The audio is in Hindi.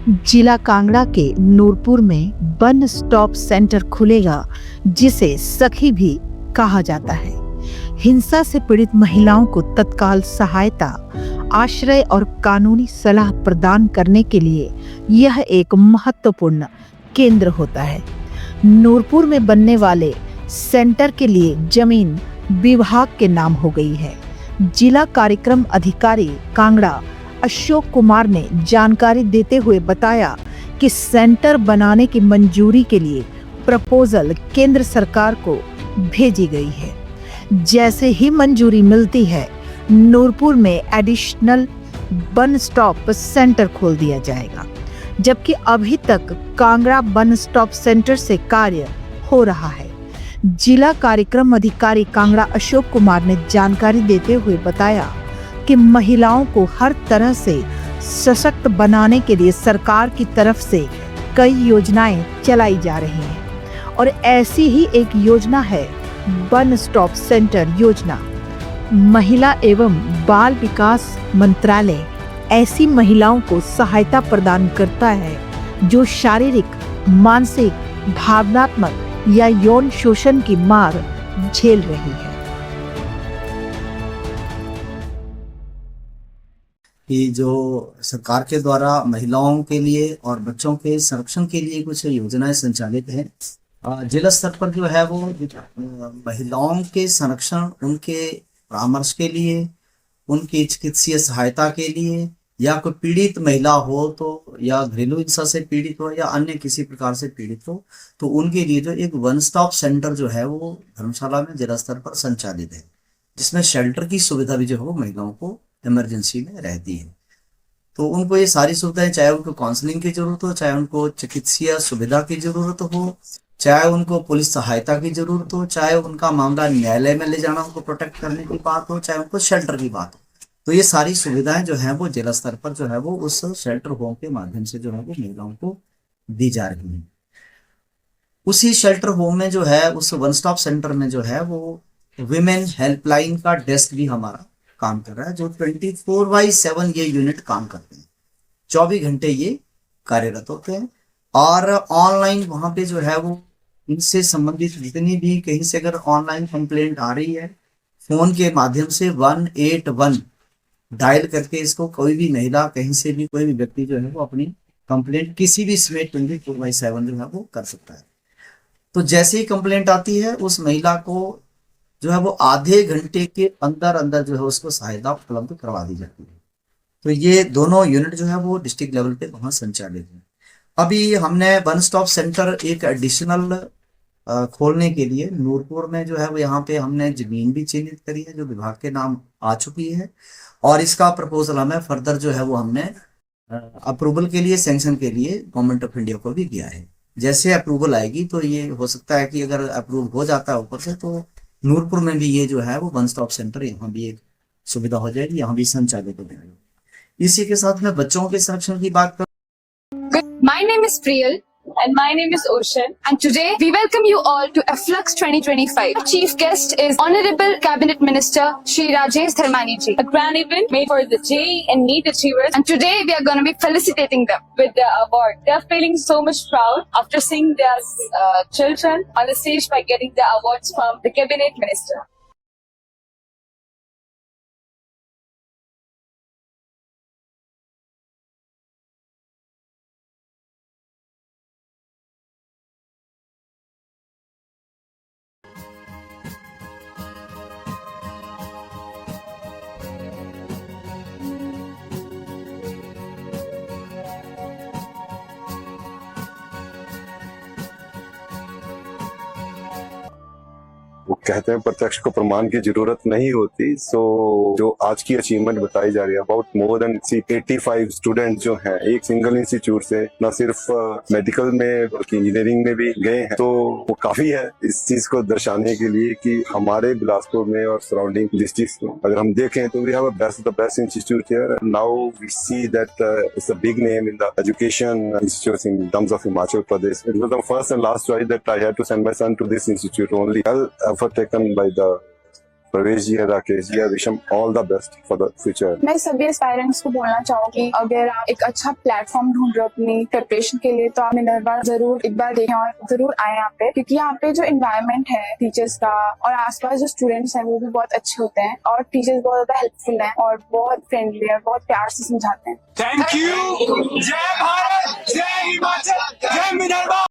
जिला कांगड़ा के नूरपुर में वन स्टॉप सेंटर खुलेगा, जिसे सखी भी कहा जाता है। हिंसा से पीड़ित महिलाओं को तत्काल सहायता, आश्रय और कानूनी सलाह प्रदान करने के लिए यह एक महत्वपूर्ण केंद्र होता है। नूरपुर में बनने वाले सेंटर के लिए जमीन विभाग के नाम हो गई है। जिला कार्यक्रम अधिकारी कांगड़ा अशोक कुमार ने जानकारी देते हुए बताया कि सेंटर बनाने की मंजूरी के लिए प्रपोजल केंद्र सरकार को भेजी गई है। जैसे ही मंजूरी मिलती है, नूरपुर में एडिशनल वन स्टॉप सेंटर खोल दिया जाएगा, जबकि अभी तक कांगड़ा वन स्टॉप सेंटर से कार्य हो रहा है। जिला कार्यक्रम अधिकारी कांगड़ा अशोक कुमार ने जानकारी देते हुए बताया कि महिलाओं को हर तरह से सशक्त बनाने के लिए सरकार की तरफ से कई योजनाएं चलाई जा रही हैं और ऐसी ही एक योजना है वन स्टॉप सेंटर योजना। महिला एवं बाल विकास मंत्रालय ऐसी महिलाओं को सहायता प्रदान करता है जो शारीरिक, मानसिक, भावनात्मक या यौन शोषण की मार झेल रही है। कि जो सरकार के द्वारा महिलाओं के लिए और बच्चों के संरक्षण के लिए कुछ योजनाएं संचालित हैं। जिला स्तर पर जो है वो महिलाओं के संरक्षण, उनके परामर्श के लिए, उनकी चिकित्सीय सहायता के लिए, या कोई पीड़ित महिला हो तो, या घरेलू हिंसा से पीड़ित हो, या अन्य किसी प्रकार से पीड़ित हो, तो उनके लिए जो एक वन स्टॉप सेंटर जो है वो धर्मशाला में जिला स्तर पर संचालित है, जिसमें शेल्टर की सुविधा भी जो है वो महिलाओं को इमरजेंसी में रहती है। तो उनको ये सारी सुविधाएं, चाहे उनको काउंसलिंग की जरूरत हो, चाहे उनको चिकित्सीय सुविधा की जरूरत हो, चाहे उनको पुलिस सहायता की जरूरत हो, चाहे उनका मामला न्यायालय में ले जाना, उनको प्रोटेक्ट करने की बात हो, चाहे उनको शेल्टर की बात हो, तो ये सारी सुविधाएं जो है वो जिला स्तर पर जो है वो उस शेल्टर होम के माध्यम से जो है वो महिलाओं को दी जा रही है। उसी शेल्टर होम में जो है, उस वन स्टॉप सेंटर में जो है वो विमेन हेल्पलाइन का डेस्क भी हमारा काम कर रहा है, जो 24/7 ये यूनिट काम करते हैं, 24 घंटे ये कार्यरत होते हैं। और ऑनलाइन वहां पे जो है वो इनसे संबंधित जितनी भी कहीं से अगर ऑनलाइन कंप्लेंट आ रही है, फोन के माध्यम से 181 डायल करके इसको कोई भी महिला, कहीं से भी कोई भी व्यक्ति जो है वो अपनी कंप्लेंट किसी भी समय 24/7 जो है वो कर सकता है। तो जैसे ही कंप्लेंट आती है, उस महिला को जो है वो आधे घंटे के अंदर अंदर जो है उसको सहायता उपलब्ध करवा दी जाती है। तो ये दोनों यूनिट जो है वो डिस्ट्रिक्ट लेवल पे वहां संचालित है। अभी हमने वन स्टॉप सेंटर एक एडिशनल खोलने के लिए नूरपुर में जो है वो यहाँ पे हमने जमीन भी चिन्हित करी है, जो विभाग के नाम आ चुकी है, और इसका प्रपोजल हमें फर्दर जो है वो हमने अप्रूवल के लिए, सैंक्शन के लिए गवर्नमेंट ऑफ इंडिया को भी दिया है। जैसे अप्रूवल आएगी तो ये हो सकता है कि अगर अप्रूव हो जाता है ऊपर से, तो नूरपुर में भी ये जो है वो वन स्टॉप सेंटर यहाँ भी एक सुविधा हो जाएगी, यहाँ भी संचालित हो जाएगी। इसी के साथ में बच्चों के संरक्षण की बात कर। My name is Priyal. And my name is Ocean. And today we welcome you all to Afflux 2025. Our chief guest is Honorable Cabinet Minister Shri Rajesh Dharmani ji. A grand event made for the JEE and NEET achievers. And today we are going to be felicitating them with the award. They are feeling so much proud after seeing their children on the stage by getting the awards from the Cabinet Minister. वो कहते हैं प्रत्यक्ष को प्रमाण की जरूरत नहीं होती। सो जो आज की अचीवमेंट बताई जा रही है, अबाउट मोर देन 85 स्टूडेंट जो हैं एक सिंगल इंस्टीट्यूट से, न सिर्फ मेडिकल में बल्कि इंजीनियरिंग में भी गए हैं, तो वो काफी है इस चीज को दर्शाने के लिए कि हमारे बिलासपुर में और सराउंडिंग डिस्ट्रिक्ट्स में अगर हम देखें तो we have the best institute here. Now we see that it's a big name in the education institutes in terms of Himachal Pradesh. It was the first and last choice that I had to send my son to this institute only. effort taken by the प्रवेश जी है, राकेश जी है, wish them all the best for the future. मैं सभी एस्पायरेंट्स को बोलना चाहूंगी, अगर आप एक अच्छा प्लेटफॉर्म ढूंढ रहे हो अपनी प्रिपरेशन के लिए, तो आप मिनर्वा जरूर एक बार देखें और जरूर आए यहाँ पे, क्योंकि यहाँ पे जो एनवायरनमेंट है टीचर्स का और आसपास जो स्टूडेंट्स हैं वो भी बहुत अच्छे होते हैं और टीचर्स बहुत ज्यादा हेल्पफुल हैं और बहुत फ्रेंडली है, बहुत प्यार से समझाते हैं। Thank you. जय भारत, जय हिमाचल, जय मिनर्वा।